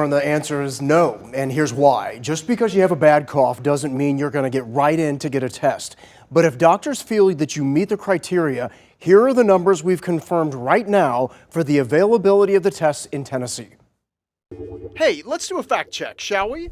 And the answer is no, and here's why. Just because you have a bad cough doesn't mean you're going to get right in to get a test. But if doctors feel that you meet the criteria, here are the numbers we've confirmed right now for the availability of the tests in Tennessee. Hey, let's do a fact check, shall we?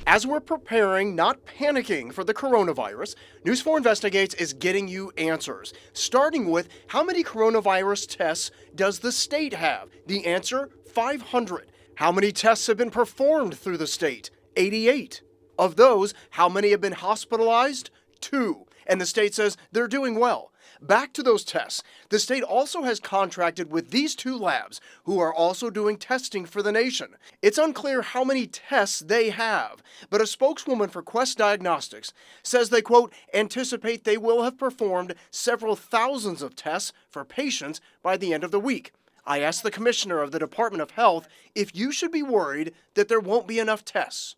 As we're preparing, not panicking for the coronavirus, News 4 Investigates is getting you answers. Starting with, how many coronavirus tests does the state have? The answer, 500. How many tests have been performed through the state? 88. Of those, how many have been hospitalized? 2. And the state says they're doing well. Back to those tests. The state also has contracted with these 2 labs who are also doing testing for the nation. It's unclear how many tests they have, but a spokeswoman for Quest Diagnostics says they, quote, anticipate they will have performed several thousands of tests for patients by the end of the week. I asked the commissioner of the Department of Health if you should be worried that there won't be enough tests.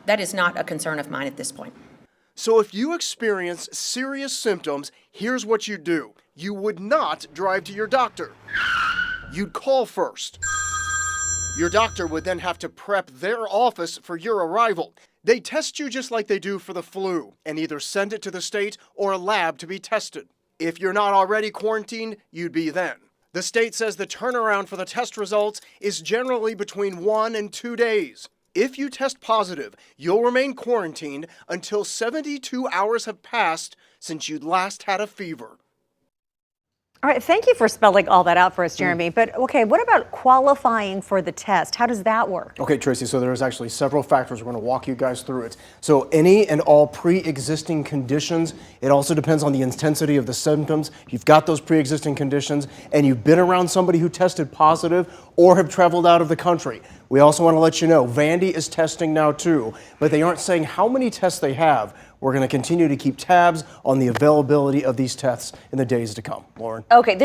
That is not a concern of mine at this point. So if you experience serious symptoms, here's what you do. You would not drive to your doctor. You'd call first. Your doctor would then have to prep their office for your arrival. They test you just like they do for the flu and either send it to the state or a lab to be tested. If you're not already quarantined, you'd be then. The state says the turnaround for the test results is generally between 1 and 2 days. If you test positive, you'll remain quarantined until 72 hours have passed since you'd last had a fever. All right, thank you for spelling all that out for us, Jeremy. But okay, what about qualifying for the test? How does that work? Okay, Tracy, so there's actually several factors. We're going to walk you guys through it. So any and all pre-existing conditions, it also depends on the intensity of the symptoms. You've got those pre-existing conditions and you've been around somebody who tested positive or have traveled out of the country. We also want to let you know, Vandy is testing now too, but they aren't saying how many tests they have. We're going to continue to keep tabs on the availability of these tests in the days to come. Lauren. Okay.